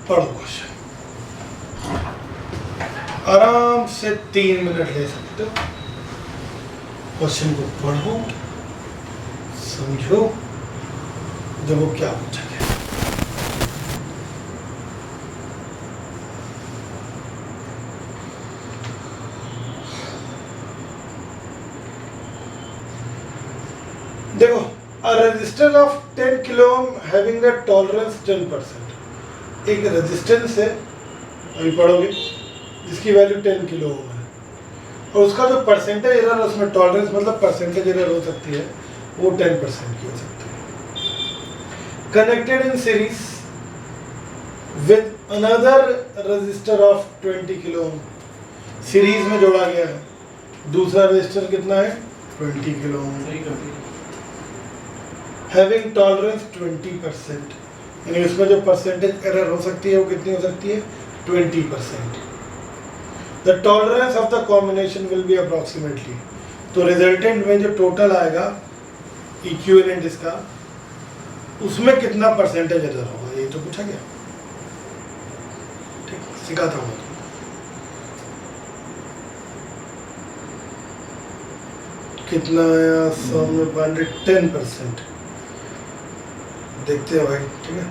पढ़ो क्वेश्चन, आराम से 3 मिनट ले सकते हो। क्वेश्चन को पढ़ो, समझो, देखो क्या पूछा गया। देखो, a resistor of 10 kilo ohm having a tolerance 10%। एक रेजिस्टेंस है, अभी पढ़ोगे, जिसकी वैल्यू 10 किलो ओम है, और उसका जो परसेंटेज एरर, उसमें टॉलरेंस मतलब परसेंटेज एरर हो सकती है, वो 10% की हो सकती है। Connected in series with another resistor of 20 kilo ohm, series में जोड़ा गया है, दूसरा रेजिस्टर कितना है, 20 किलो ओम, हैविंग टॉलरेंस 20%, यानी उसमें जो परसेंटेज एरर हो सकती है वो कितनी हो सकती है, 20%। The tolerance of the combination will be approximately, तो रिजल्टेंट में जो टोटल आएगा इक्विवेलेंट इसका, उसमें कितना परसेंटेज एरर होगा, ये तो पूछा गया। ठीक, सिखाता हूँ। कितना आया 100 में 10%, देखते हैं भाई। ठीक है,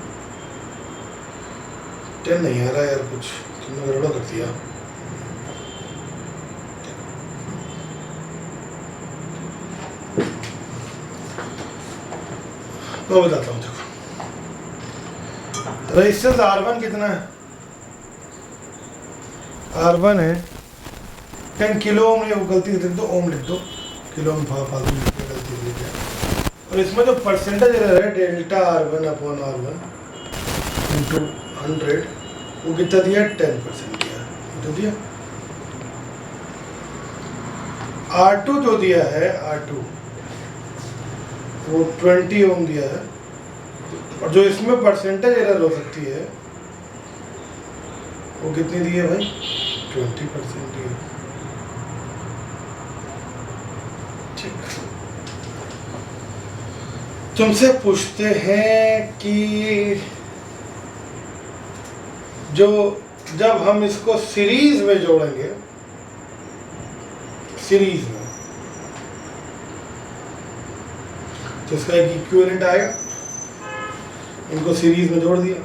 10 नहीं आ रहा यार, कुछ तुमने गड़बड़ कर दिया। मैं बताता हूँ, देखो रेजिस्टेंस R1 कितना है, R1 है 10 किलो ओम, ये गलती लिख दो, ओम लिख दो, किलो ओम फालतू लिख के गलती लिख दिया। और इसमें जो परसेंटेज एरर है delta R1 upon R1 into 100, वो कितना दिया, 10% दिया, तो दिया। R2 जो दिया है, R2 वो 20 ओम दिया है, और जो इसमें परसेंटेज एरर हो सकती है वो कितनी दी है भाई, 20% दी है। ठीक, तुमसे पूछते हैं कि जो जब हम इसको सीरीज में जोड़ेंगे, सीरीज में, तो इसका एक इक्विवेलेंट आएगा, इनको सीरीज में जोड़ दिया।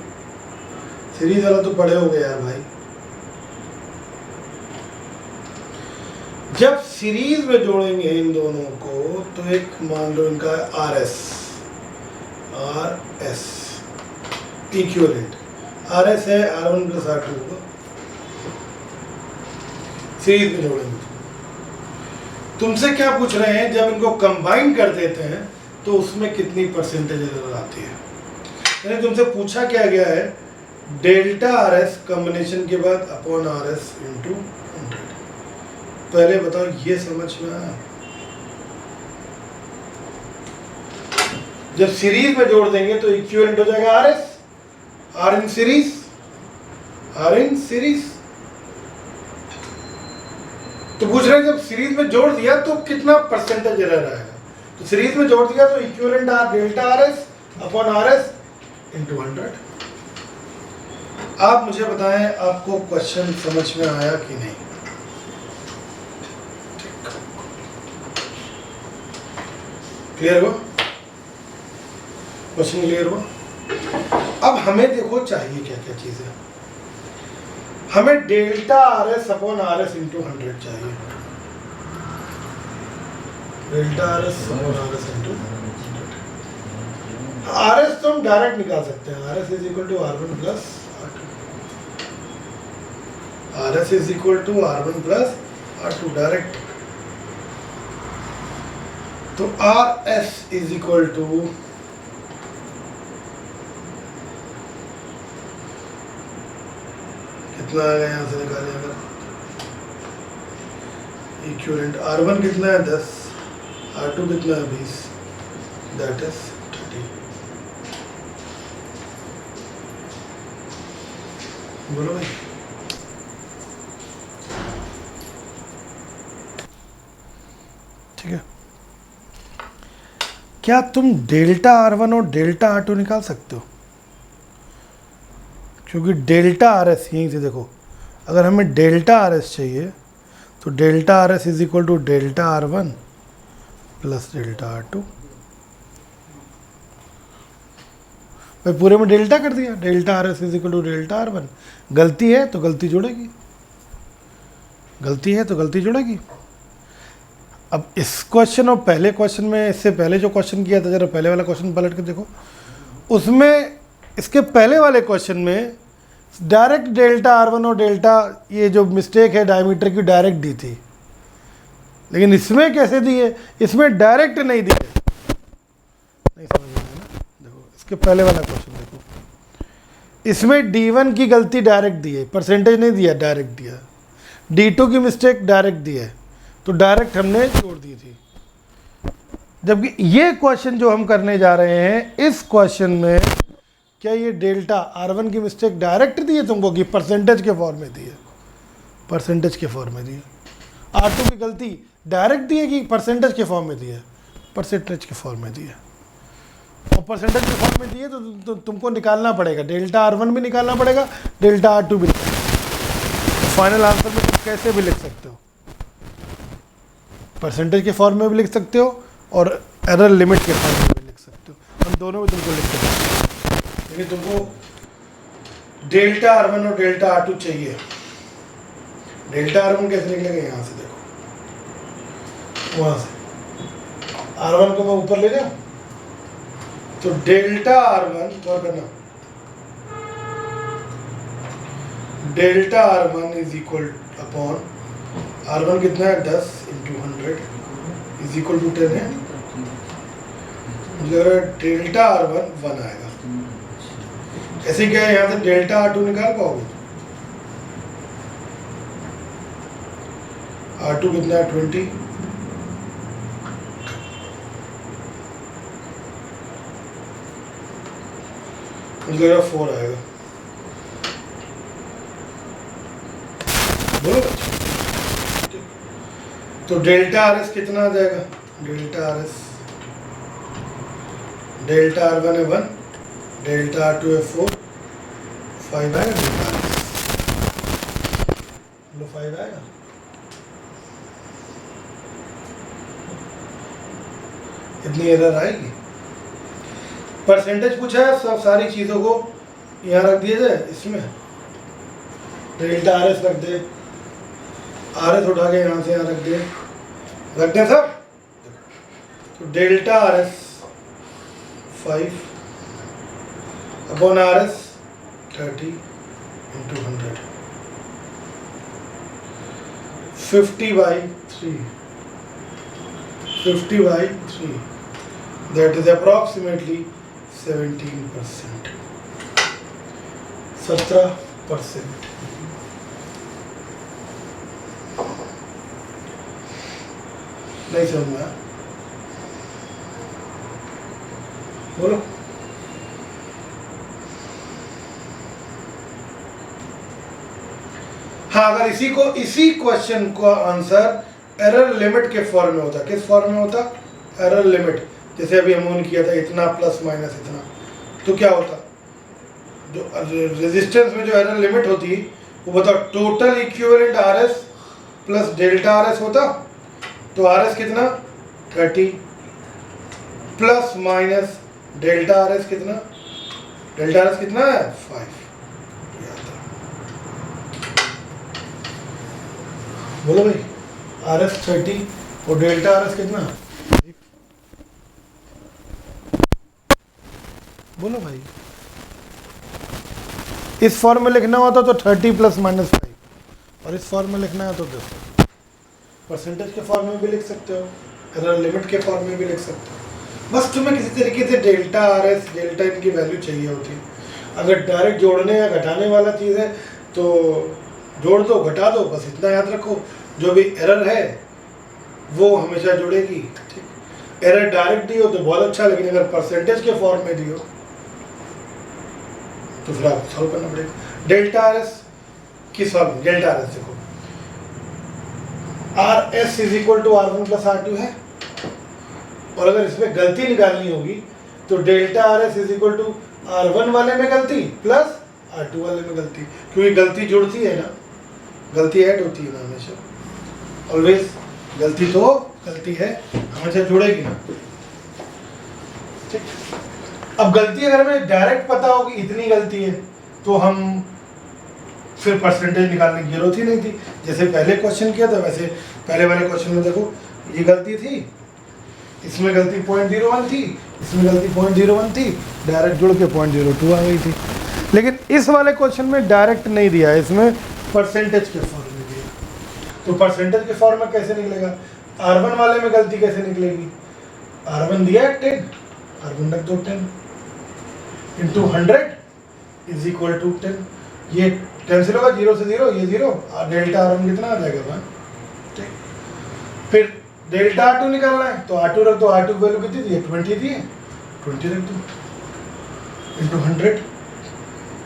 सीरीज वाला तो पढ़े हो गए यार भाई। जब सीरीज में जोड़ेंगे इन दोनों को, तो एक मान लो इनका RS इक्विवेलेंट, RS है R1 प्लस R2 को सीरीज में जोड़ेंगे। तुमसे क्या पूछ रहे हैं, जब इनको कंबाइन कर देते हैं तो उसमें कितनी परसेंटेज एरर आती है। यानी तुमसे पूछा क्या गया है, डेल्टा RS कॉम्बिनेशन के बाद अपॉन RS इंटू 100। पहले बताओ ये समझ में आया। जब सीरीज में जोड़ देंगे तो इक्विवेलेंट हो जाएगा RS, R in series, R in series. तो पूछ रहे हैं जब सीरीज में जोड़ दिया तो कितना परसेंटेज एरर आएगा। तो सीरीज में जोड़ दिया तो equivalent delta RS upon RS into 100। आप मुझे बताएं, आपको क्वेश्चन समझ में आया कि नहीं। क्लियर हुआ, क्वेश्चन क्लियर हुआ। अब हमें देखो चाहिए क्या क्या चीजें। हमें delta RS upon RS into 100 चाहिए, delta RS upon RS into 100। RS तो हम डायरेक्ट निकाल सकते हैं, RS is equal to R1 plus R2, RS is equal to R1 plus R2 direct. तो RS इज इक्वल टू कितना आ गया, यहाँ से निकालें अगर इक्विवेलेंट, R1 कितना है 10, R2 कितना है 20, दैट इज 30। बोलो भाई। ठीक है, क्या तुम डेल्टा R1 और डेल्टा R2 निकाल सकते हो? क्योंकि डेल्टा आर एस यहीं से देखो, अगर हमें डेल्टा आर एस चाहिए तो delta R S is equal to delta R one plus delta R two. भाई पूरे में डेल्टा कर दिया, delta R S is equal to delta R one. गलती है तो गलती जुड़ेगी, गलती है तो गलती जुड़ेगी। अब इस क्वेश्चन और पहले क्वेश्चन में, इससे पहले जो क्वेश्चन किया था, जरा पहले वाला क्वेश्चन पलट के देखो, उसमें इसके पहले वाले क्वेश्चन में डायरेक्ट डेल्टा आर वन और डेल्टा, ये जो मिस्टेक है डायमीटर की, डायरेक्ट दी थी। लेकिन इसमें कैसे दिए, इसमें डायरेक्ट नहीं दिए, नहीं समझ में आया ना। देखो इसके पहले वाला क्वेश्चन देखो, इसमें D1 की गलती डायरेक्ट दी है, परसेंटेज नहीं दिया, डायरेक्ट दिया। D2 की मिस्टेक डायरेक्ट दी है, तो डायरेक्ट हमने जोड़ दी थी। जबकि ये क्वेश्चन जो हम करने जा रहे हैं, इस क्वेश्चन में क्या ये डेल्टा R1 की मिस्टेक डायरेक्ट दी है तुमको कि परसेंटेज के फॉर्म में दी है? परसेंटेज के फॉर्म में दी है। R2 की गलती डायरेक्ट दी है कि परसेंटेज के फॉर्म में दी है? परसेंटेज के फॉर्म में दी है। और परसेंटेज के फॉर्म में दी है तो तुमको निकालना पड़ेगा, डेल्टा R1 भी निकालना पड़ेगा, डेल्टा R2 भी निकालना पड़ेगा। फाइनल आंसर में तुम कैसे भी लिख सकते हो, परसेंटेज के फॉर्म में भी लिख सकते हो और एरर लिमिट के फॉर्म में भी लिख सकते हो। हम दोनों में तुमको लिख सकते हो। लेकिन तुमको डेल्टा R1 और डेल्टा R2 चाहिए। डेल्टा R1 कैसे निकलेगा, यहाँ से देखो, वहाँ से R1 को मैं ऊपर ले जाऊँ तो डेल्टा R1 और करना, delta R1 is equal upon R1 कितना है 10 इंटू 100 इज इक्वल टू 10 है। मुझे डेल्टा R1 1 आएगा। ऐसे क्या है, यहाँ से डेल्टा R2 निकाल पाओगे? R2 कितना है 20, मुझे 4 आएगा। बोलो तो डेल्टा आर एस कितना आ जाएगा? Delta R S, delta R1 है 1, डेल्टा R2 है 4, 5 आएगा डेल्टा आर एस, 5 आएगा। इतनी एरर आएगी। परसेंटेज पूछा है, सब सारी चीज़ों को यहाँ रख दिया जाए, इसमें डेल्टा आर एस रख दे, आर एस उठा के यहाँ से यहाँ रख दें सब। तो delta R S 5 upon R S 30 into 100, 50/3, 50/3, that is approximately 17%, 17%। नहीं समझ में आया? बोलो। हाँ, अगर इसी क्वेश्चन का आंसर एरर लिमिट के फॉर्म में होता, किस फॉर्म में होता? Error limit. जैसे अभी हमने किया था इतना प्लस माइनस इतना, तो क्या होता? जो रेजिस्टेंस में जो एरर लिमिट होती वो बताओ, total equivalent R S plus delta R S होता। तो आर एस कितना 30 plus minus delta R S कितना, डेल्टा आर एस कितना है 5। बोलो भाई, आर एस 30 और डेल्टा आर एस कितना? बोलो भाई, इस फॉर्म में लिखना होता तो 30 प्लस माइनस 5, और इस फॉर्म में लिखना है तो 10। परसेंटेज के फॉर्म में भी लिख सकते हो, एरर लिमिट के फॉर्म में भी लिख सकते हो। बस तुम्हें किसी तरीके से डेल्टा आर एस, डेल्टा इनकी वैल्यू चाहिए होती है। अगर डायरेक्ट जोड़ने या घटाने वाला चीज़ है तो जोड़ दो, घटा दो, बस इतना याद रखो। जो भी एरर है वो हमेशा जुड़ेगी। ठीक, एरर डायरेक्ट दी हो तो बहुत अच्छा, लेकिन अगर परसेंटेज के फॉर्म में दी हो तो फिर आपको सॉल्व करना पड़ेगा। डेल्टा आर एस की सॉल्व, डेल्टा आर एस देखो, R S is equal to R1 plus R2 है, और अगर इसमें गलती निकालनी होगी तो delta R S is equal to R1 वाले में गलती प्लस R2 वाले में गलती, क्योंकि गलती जुड़ती है ना, गलती ऐड होती है ना हमेशा, ऑलवेज गलती तो गलती है, हमेशा जुड़ेगी ना। ठीक, अब गलती अगर हमें डायरेक्ट पता हो कि इतनी गलती है तो हम फिर परसेंटेज निकालने की जरूरत ही नहीं थी। जैसे पहले क्वेश्चन किया था वैसे पहले वाले क्वेश्चन में देखो ये गलती थी, इसमें गलती 0.01 थी, इसमें गलती 0.01 थी, डायरेक्ट जुड़ के 0.02 आ गई थी। लेकिन इस वाले क्वेश्चन में डायरेक्ट नहीं दिया है, इसमें परसेंटेज के फॉर्म में दिया। तो परसेंटेज के फॉर्म में कैसे निकलेगा? R1 वाले में गलती कैसे निकलेगी? R1 दिया है 10, R1 रख दो 10 इंटू 100 इज इक्वल टू 10। ये कैंसिल होगा, 0 से 0, ये 0, डेल्टा R1 कितना आ जाएगा 1। ठीक, फिर डेल्टा R2 निकालना है तो R2 रख दो, R2 की वैल्यू कितनी थी? 20 थी, 20 रख दो इंटू 100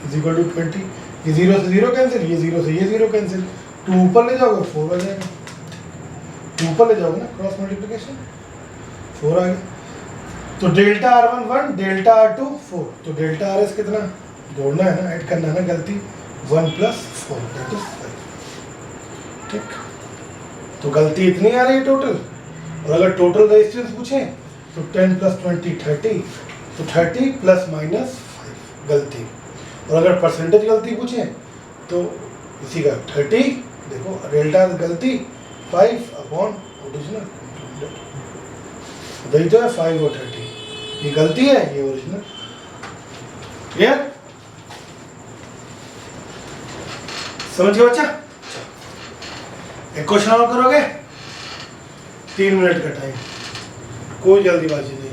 इज इक्वल टू 20। ये 0 से 0 कैंसिल, ये 0 से ये 0 कैंसिल, 2 ऊपर ले जाओगे 4 आ जाएगा, 2 ऊपर ले जाओगे ना क्रॉस मल्टीप्लिकेशन, 4 आ गया। तो डेल्टा R1 1, डेल्टा R2 4, तो डेल्टा RS कितना जोड़ना है ना, ऐड करना है ना, गलती 1 + 4 दैट इज 5। ठीक, तो गलती इतनी आ रही है टोटल। और अगर टोटल रेजिस्टेंस पूछे तो 10 + 20 30, तो 30 ± 5 गलती। और अगर परसेंटेज गलती पूछे तो इसी का 30, देखो डेल्टा गलती 5 ओरिजिनल, वही तो है 5 और 30, ये गलती है, ये ओरिजिनल। क्लियर? समझ गए बच्चा? एक क्वेश्चन और करोगे, 3 मिनट का टाइम, कोई जल्दीबाजी नहीं।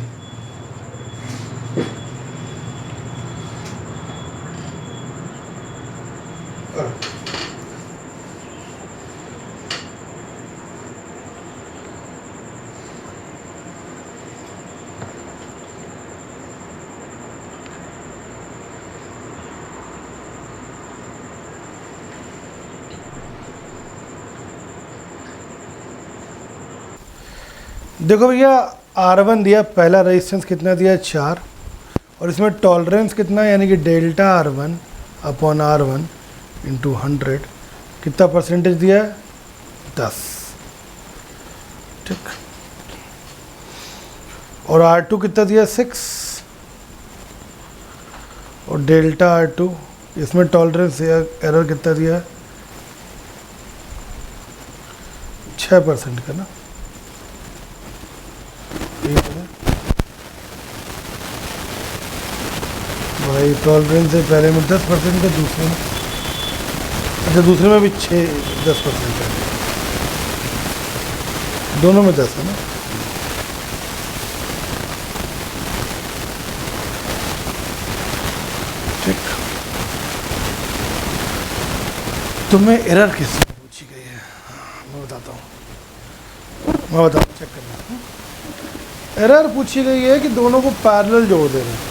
करो। देखो भैया R1 दिया, पहला रेजिस्टेंस कितना दिया 4, और इसमें टॉलरेंस कितना, यानी कि delta R1 upon R1 into 100 कितना परसेंटेज दिया है 10। ठीक, और R2 कितना दिया 6, और डेल्टा R2 इसमें टॉलरेंस एरर कितना दिया है 6% का ना, भाई टॉलरेंस से पहले में 10% का, दूसरे में अच्छा दूसरे में भी 10% है, दोनों में 10 है ना। ठीक, तुम्हें एरर किससे पूछी गई है? मैं बताता हूँ, चेक करना। एरर पूछी गई है कि दोनों को पैरेलल जोड़ दे रहे हैं।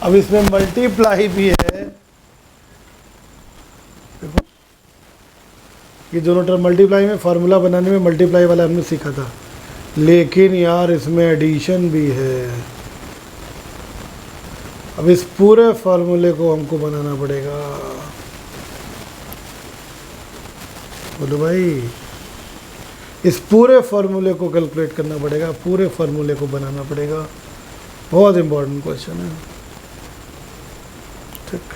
अब इसमें मल्टीप्लाई भी है, देखो ये दोनों टर्म मल्टीप्लाई में, फार्मूला बनाने में मल्टीप्लाई वाला हमने सीखा था, लेकिन यार इसमें एडिशन भी है। अब इस पूरे फार्मूले को हमको बनाना पड़ेगा, बोलो भाई, इस पूरे फार्मूले को कैलकुलेट करना पड़ेगा, पूरे फार्मूले को बनाना पड़ेगा। बहुत इंपॉर्टेंट क्वेश्चन है। ठीक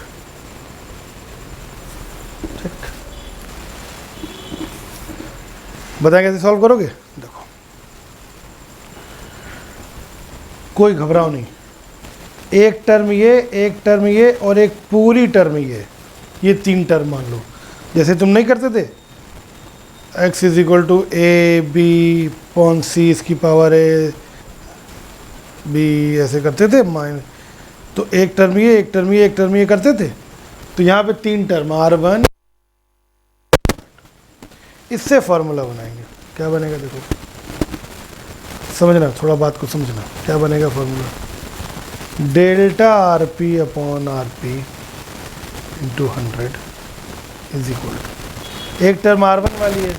ठीक, बताएं कैसे सॉल्व करोगे? देखो कोई घबराओ नहीं, एक टर्म ये, एक टर्म ये, और एक पूरी टर्म ये 3 टर्म मान लो। जैसे तुम नहीं करते थे x = a b upon c इसकी पावर a b, ऐसे करते थे माइन, तो एक टर्म ये, एक टर्म ये, एक टर्म ये करते थे। तो यहाँ पे 3 टर्म R1, इससे फॉर्मूला बनाएंगे। क्या बनेगा देखो, समझना, थोड़ा बात को समझना, क्या बनेगा formula. Delta R P upon R P into 100 is equal to, एक टर्म R1 वाली है,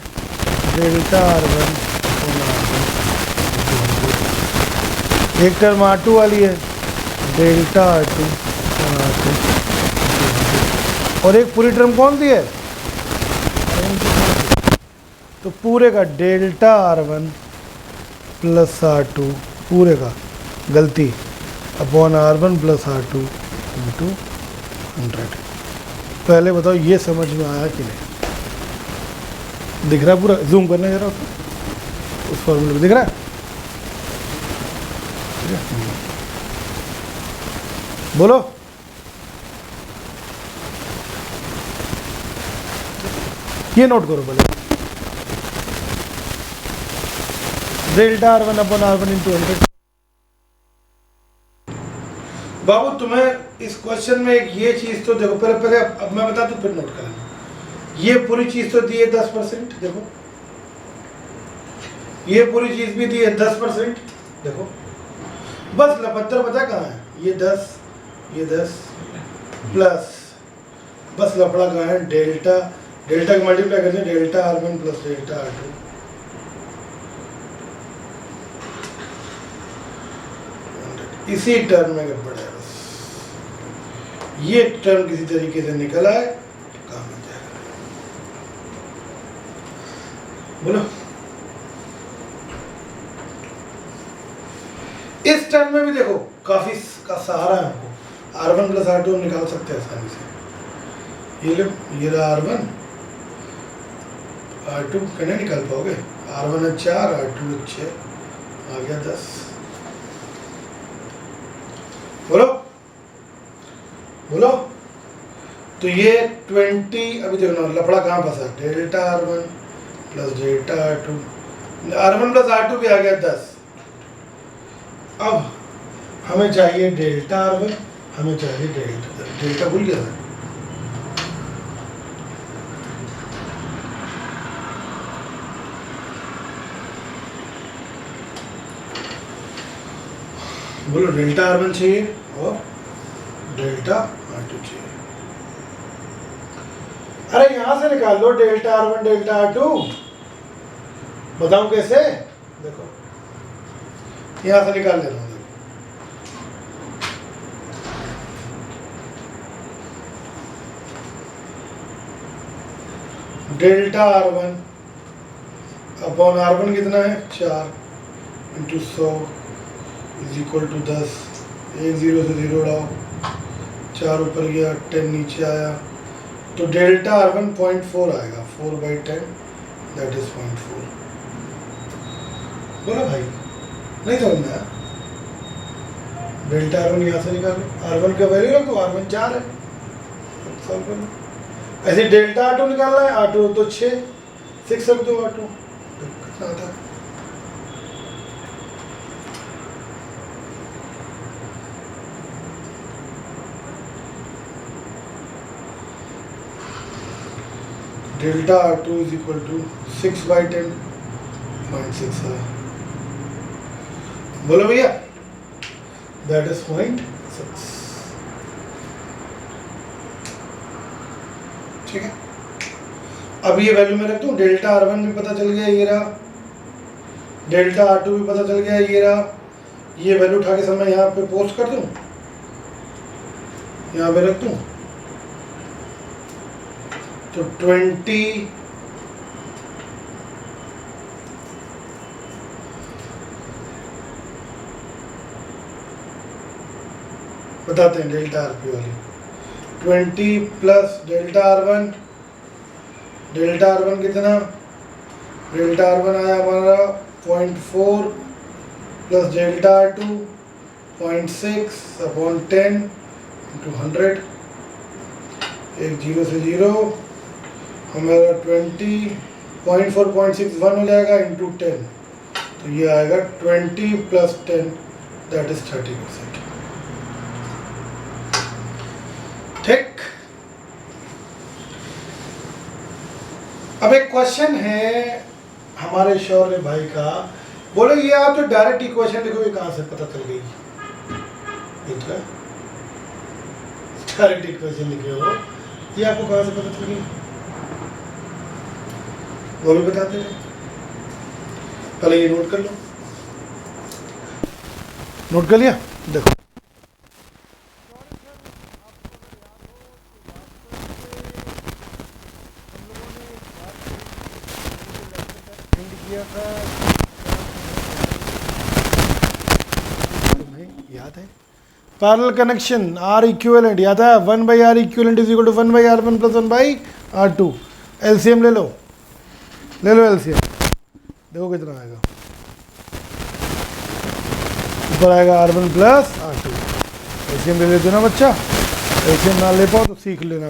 delta R1 upon R1 into 100, एक टर्म R2 वाली है, delta R2 upon R2 into 100, और एक पूरी टर्म कौन सी है, तो पूरे का डेल्टा R1 प्लस R2 पूरे का, गलती, upon R1 plus R2 into 100। पहले बताओ ये समझ में आया कि नहीं? दिख रहा है पूरा? जूम करना जरा उसको, उस फॉर्मूले को दिख रहा है? बोलो। ये नोट करो पहले, delta R1 upon R1 into 100। बाबू तुम्हें इस क्वेश्चन में एक ये चीज तो देखो, पहले अब मैं बता दूं फिर नोट कर लेना। ये पूरी चीज तो दी है 10%, देखो ये पूरी चीज भी दी है 10%, देखो बस लपत्तर पता कहाँ है, ये 10 प्लस, बस लफड़ा कहाँ है, डेल्टा का मल्टीप्लाई करते हैं, delta R1 plus delta R2, इसी टर्म में गड़बड़ है, बस ये टर्म किसी तरीके से निकल आए काम मिल जाएगा। बोलो, इस टर्म में भी देखो काफी का सहारा है हमको, R1 प्लस R2 निकाल सकते हैं आसानी से। ये लो, ये रहा R1, R2 कहने निकाल पाओगे, R1 है 4, R2 है 6, आ गया 10। बोलो बोलो, तो ये 20, अभी देखो ना लफड़ा कहाँ फंसा, delta R1 plus delta R2, R1 plus R2 भी आ गया 10। अब हमें चाहिए डेल्टा R1, हमें चाहिए डेल्टा भूल गया था, बोलो डेल्टा R1 चाहिए और डेल्टा R2 चाहिए। अरे यहां से निकाल लो डेल्टा R1 डेल्टा R2, बताऊं कैसे, देखो यहां से निकाल ले रहा हूं, डेल्टा R1 अपॉन R1 कितना है 4 इंटू 100 इज इक्वल टू 10, एक 0 से 0 उड़ाओ, 4 ऊपर गया 10 नीचे आया, तो डेल्टा R1 0.4 आएगा, 4/10 दैट इज 0.4। बोला भाई, नहीं समझ में आया? डेल्टा R1 यहाँ से निकालो, R1 का वैल्यू रखो, R1 4 है, सॉल्व कर लो। ऐसे डेल्टा R2 निकालना है, R2 तो 6 रख दो, R2 कितना आता है, delta R2 is equal to 6/10 0.6 है। बोलो भैया, दैट इज 0.6। ठीक है, अब ये वैल्यू मैं रख दूं, डेल्टा R1 भी पता चल गया, ये रहा, डेल्टा R2 भी पता चल गया, ये रहा, ये वैल्यू उठा के सब मैं यहाँ पे पोस्ट कर दूं, यहाँ पे रख दूं, तो 20 बताते हैं डेल्टा RP वाली, 20 plus delta R1, delta R1 कितना, डेल्टा R1 आया हमारा 0.4 plus delta R2 0.6 upon 10 into 100, एक 0 से 0, हमारा 20 0.4 0.6 1 हो जाएगा इंटू 10, तो ये आएगा 20 प्लस 10 दैट इज 30%। ठीक, अब एक क्वेश्चन है हमारे शौर्य भाई का, बोले ये आप जो डायरेक्ट इक्वेशन देखो, ये कहाँ से पता चल गई, इनका डायरेक्ट इक्वेशन लिखे हो, ये आपको कहाँ से पता चलेगी, वो भी बताते हैं। पहले ये नोट कर लो, नोट कर लिया। देखो याद है पैरेलल कनेक्शन आर इक्विवेलेंट, याद है 1/r equivalent is equal to 1/r1 plus 1/r2। LCM ले लो एलसीएम, देखो कितना आएगा, ऊपर आएगा r1 प्लस r2। एलसीएम ले लेते ना बच्चा, एलसीएम ना ले पाओ तो सीख लेना,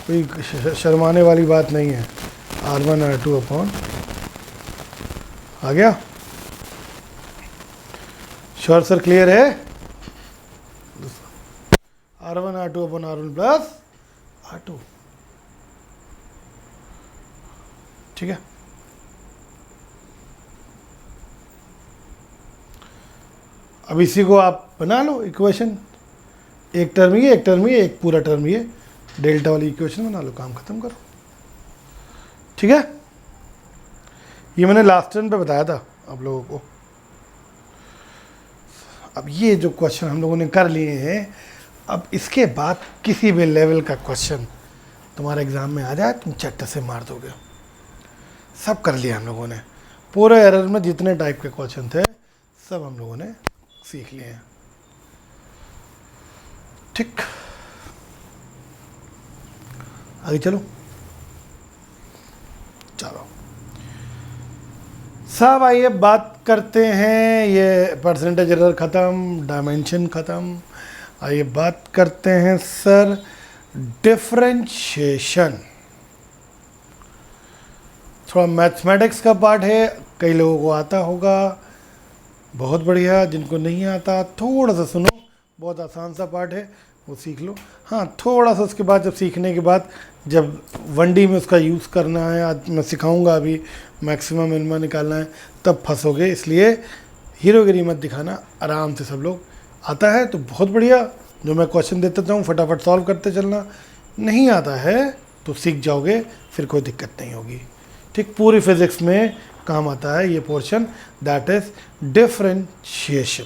कोई शर्माने वाली बात नहीं है। r1 r2 अपॉन, आ गया, श्योर सर, क्लियर है। r1 r2 upon r1 plus r2, ठीक है। अब इसी को आप बना लो इक्वेशन, एक टर्म ये, एक टर्म ये, एक पूरा टर्म ये, डेल्टा वाली इक्वेशन बना लो, काम खत्म करो, ठीक है। ये मैंने लास्ट टर्म पे बताया था आप लोगों को। अब ये जो क्वेश्चन हम लोगों ने कर लिए हैं, अब इसके बाद किसी भी लेवल का क्वेश्चन तुम्हारे एग्जाम में आ जाए, तुम चट्ट से मार दोगे। सब कर लिया हम लोगों ने, पूरे एरर में जितने टाइप के क्वेश्चन थे सब हम लोगों ने सीख लिए हैं, ठीक। आगे चलो, चलो सब आइए बात करते हैं, ये परसेंटेज एरर ख़त्म, डायमेंशन ख़त्म, आइए बात करते हैं सर डिफरेंशिएशन। थोड़ा मैथमेटिक्स का पार्ट है, कई लोगों को आता होगा, बहुत बढ़िया, जिनको नहीं आता थोड़ा सा सुनो, बहुत आसान सा पार्ट है, वो सीख लो। हाँ, थोड़ा सा उसके बाद, जब सीखने के बाद, जब 1D में उसका यूज़ करना है, आज मैं सिखाऊंगा, अभी मैक्सिमम मिनिमम निकालना है, तब फंसोगे, इसलिए हीरोगिरी मत दिखाना, आराम से सब लोग। आता है तो बहुत बढ़िया, जो मैं क्वेश्चन देता जाऊँ फटाफट सॉल्व करते चलना, नहीं आता है तो सीख जाओगे, फिर कोई दिक्कत नहीं होगी, ठीक। पूरी फिजिक्स में काम आता है ये portion, that is differentiation.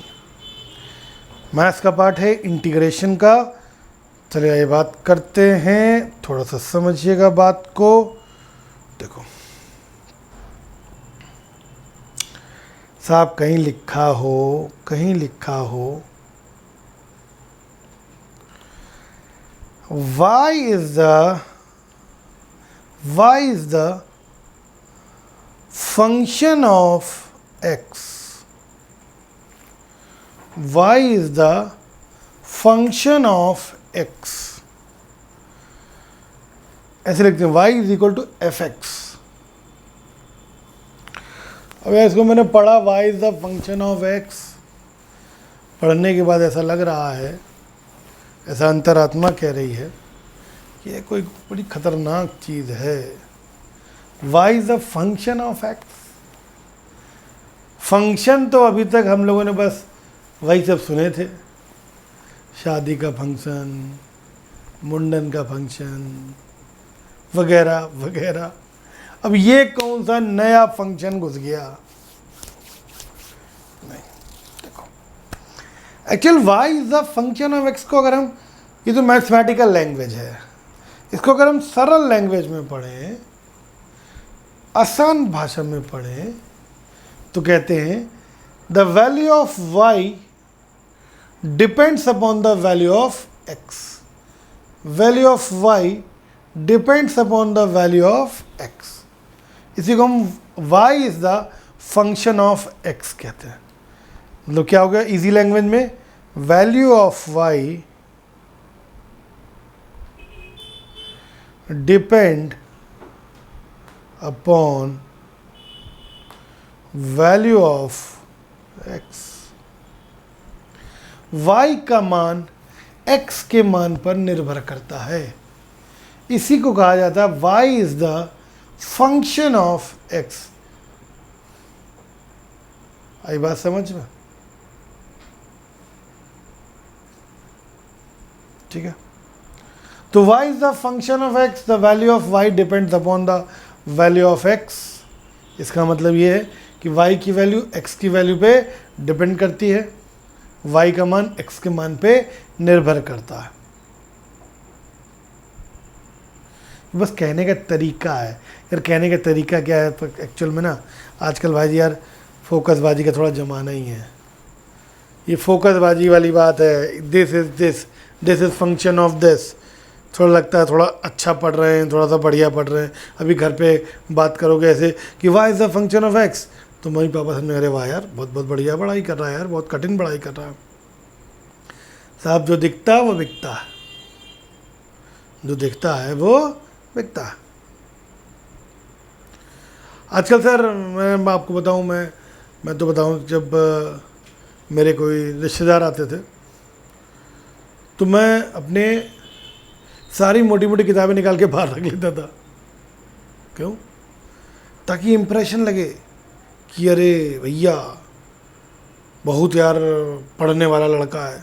Maths का पार्ट है इंटीग्रेशन का। चलिए ये बात करते हैं, थोड़ा सा समझिएगा बात को। देखो साहब, कहीं लिखा हो y is the function of x, y is the function of x, ऐसे लिखते हैं, y is equal to fx। अब इसको मैंने पढ़ा, y is the function of x, पढ़ने के बाद ऐसा लग रहा है, ऐसा अंतरात्मा कह रही है कि ये कोई बड़ी खतरनाक चीज़ है। y is the function of x, function तो अभी तक हम लोगों ने बस वही सब सुने थे, शादी का फंक्शन, मुंडन का फंक्शन वगैरह वगैरह। अब ये कौन सा नया फंक्शन घुस गया? नहीं, देखो actual y is the function of x को अगर हम, ये तो मैथमेटिकल लैंग्वेज है, इसको अगर हम सरल लैंग्वेज में पढ़ें, आसान भाषा में पढ़ें, तो कहते हैं the value of y depends upon the value of x, value of y depends upon the value of x। इसी को हम y is the function of x कहते हैं। मतलब क्या हो गया इजी लैंग्वेज में, value of y depend upon value of x। y का मान x के मान पर निर्भर करता है, इसी को कहा जाता है y is the function of x। आई बात समझ में? ठीक है। तो y is the function of x, the value of y depends upon the value of x। इसका मतलब ये है कि y की वैल्यू x की वैल्यू पे डिपेंड करती है, y का मान x के मान पे निर्भर करता है। बस कहने का तरीका है यार, कहने का तरीका क्या है एक्चुअल में ना, आजकल भाई यार फोकसबाजी का थोड़ा ज़माना ही है। ये फोकसबाजी वाली बात है, this is function of this, थोड़ा लगता है थोड़ा अच्छा पढ़ रहे हैं, थोड़ा सा बढ़िया पढ़ रहे हैं। अभी घर पे बात करोगे ऐसे कि y is the function of x, तो मम्मी पापा समझ, अरे वाह यार बहुत बहुत बढ़िया पढ़ाई कर रहा है यार, बहुत कठिन पढ़ाई कर रहा है। साहब जो दिखता है वो बिकता है, जो दिखता है वो बिकता है। आजकल सर मैं आपको बताऊं, मैं तो बताऊं, जब मेरे कोई रिश्तेदार आते थे तो मैं अपने सारी मोटी मोटी किताबें निकाल के बाहर रख लेता था। क्यों? ताकि इम्प्रेशन लगे कि अरे भैया बहुत यार पढ़ने वाला लड़का है,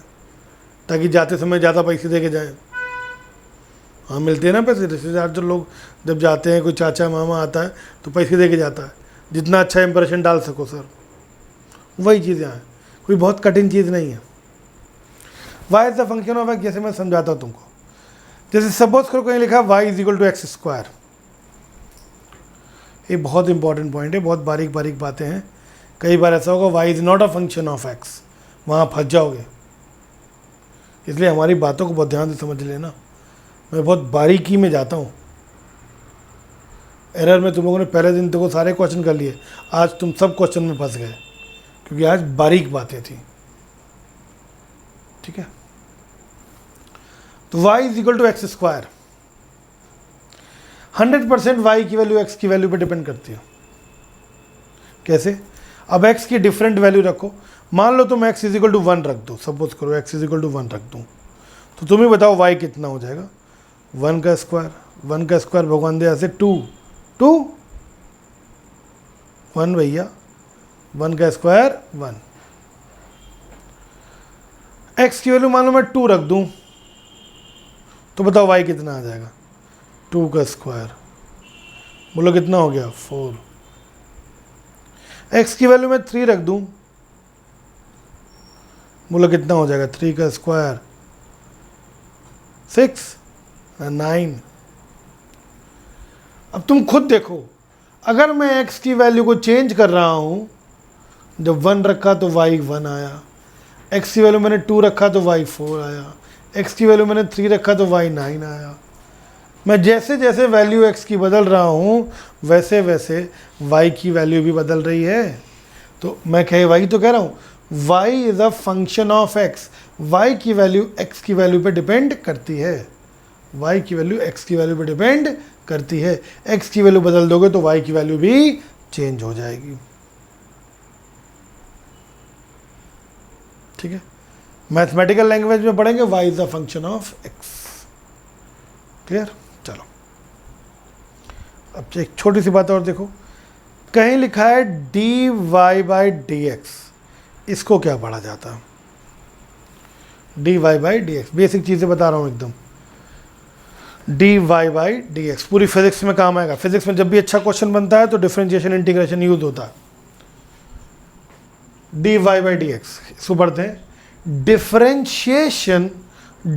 ताकि जाते समय ज़्यादा पैसे दे के जाएँ। हाँ मिलते हैं ना पैसे, रिश्तेदार जो लोग जब जाते हैं, कोई चाचा मामा आता है तो पैसे दे के जाता है, जितना अच्छा इंप्रेशन डाल सको सर, वही चीज़ें हैं, कोई बहुत कठिन चीज़ नहीं है। Y is the function of x, जैसे मैं समझाता हूँ तुमको। जैसे सपोज करो कहीं लिखा y is equal to x square, ये बहुत इंपॉर्टेंट पॉइंट है, बहुत बारीक बारीक बातें हैं। कई बार ऐसा होगा y is not a function of x, वहाँ फंस जाओगे। इसलिए हमारी बातों को बहुत ध्यान से समझ लेना, मैं बहुत बारीकी में जाता हूँ। एरर में तुम लोगों ने पहले दिन तो सारे क्वेश्चन कर लिए, आज तुम सब क्वेश्चन में फंस गए, क्योंकि आज बारीक बातें थी। ठीक है, तो y is equal to x square, 100% y की वैल्यू x की वैल्यू पे डिपेंड करती है। कैसे? अब x की डिफरेंट वैल्यू रखो, मान लो तुम x इज इक्वल टू 1 रख दो, सपोज करो x इज इक्वल टू 1 रख दूँ, तो तुम ही बताओ y कितना हो जाएगा। 1 का स्क्वायर भगवान दे ऐसे 2 1 भैया, 1 का स्क्वायर 1। x की वैल्यू मान लो मैं 2 रख दूं, तो बताओ y कितना आ जाएगा। 2 का स्क्वायर, बोलो कितना हो गया 4। x की वैल्यू मैं 3 रख दूं, बोलो कितना हो जाएगा 3 का स्क्वायर 6 9। अब तुम खुद देखो, अगर मैं x की वैल्यू को चेंज कर रहा हूं, जब 1 रखा तो y 1 आया, x की वैल्यू मैंने 2 रखा तो y 4 आया, x की वैल्यू मैंने 3 रखा तो y 9 आया। मैं जैसे जैसे वैल्यू x की बदल रहा हूँ, वैसे वैसे y की वैल्यू भी बदल रही है। तो मैं वही तो कह रहा हूँ, y is a function of x, y की वैल्यू x की वैल्यू पे डिपेंड करती है, y की वैल्यू x की वैल्यू पे डिपेंड करती है। x की वैल्यू बदल दोगे तो y की वैल्यू भी चेंज हो जाएगी। ठीक है, मैथमेटिकल लैंग्वेज में पढ़ेंगे y is the function of x। Clear? चलो अब एक छोटी सी बात और देखो, कहीं लिखा है dy बाई dx, इसको क्या पढ़ा जाता है? dy बाई dx, बेसिक चीज़ें बता रहा हूँ एकदम। dy बाई dx पूरी फिजिक्स में काम आएगा। फिजिक्स में जब भी अच्छा क्वेश्चन बनता है तो डिफरेंशिएशन इंटीग्रेशन यूज होता है। dy बाई dx, इसको पढ़ते हैं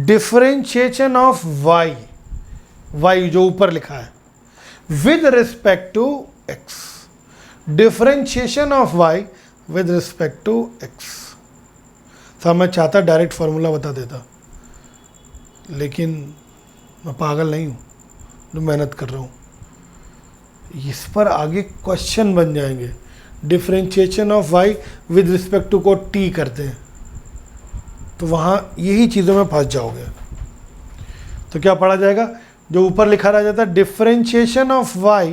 डिफरेंशिएशन ऑफ y जो ऊपर लिखा है with respect to x, differentiation of y with respect to x। साहब मैं चाहता डायरेक्ट फार्मूला बता देता, लेकिन मैं पागल नहीं हूँ जो मेहनत कर रहा हूँ। इस पर आगे क्वेश्चन बन जाएंगे। Differentiation of y with respect to को t करते हैं, तो वहाँ यही चीज़ों में फंस जाओगे। तो क्या पढ़ा जाएगा? जो ऊपर लिखा रह जाता है differentiation of y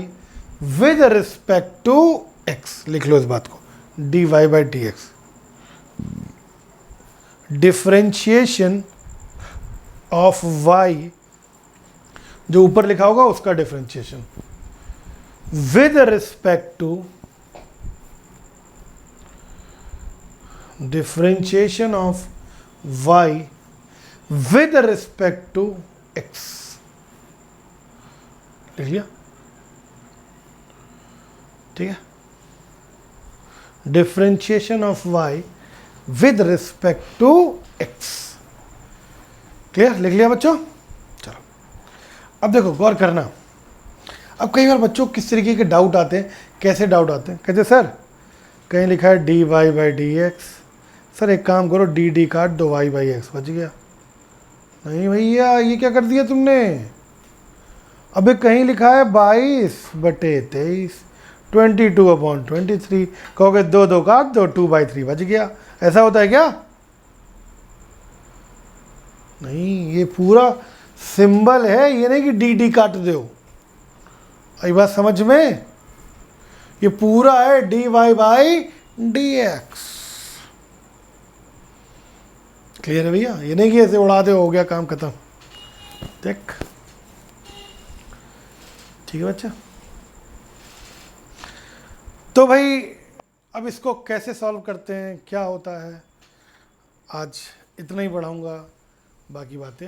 with respect to x, लिख लो इस बात को, dy by dx, differentiation of y, जो ऊपर लिखा होगा उसका differentiation with respect to, differentiation of y with respect to x. लिख लिया? ठीक है, differentiation of y with respect to x. Clear? लिख लिया बच्चों? चलो अब देखो गौर करना। अब कई बार बच्चों किस तरीके के डाउट आते हैं, कैसे डाउट आते हैं, कहते सर कहीं लिखा है dy by D x, sir एक काम करो डी काट दो, y बाई एक्स बच गया। नहीं भैया, ये क्या कर दिया तुमने? अबे कहीं लिखा है 22/23, 22/23, कहोगे दो दो काट दो, 2/3 बच गया। ऐसा होता है क्या? नहीं, ये पूरा सिंबल है, ये नहीं कि डी काट दो। आई बात समझ में? ये पूरा है dy by D x. Clear है भैया? ये नहीं कि ऐसे उड़ा दे हो गया काम खत्म। देख, ठीक है बच्चा? तो भाई अब इसको कैसे सॉल्व करते हैं, क्या होता है, आज इतना ही पढ़ाऊंगा, बाकी बातें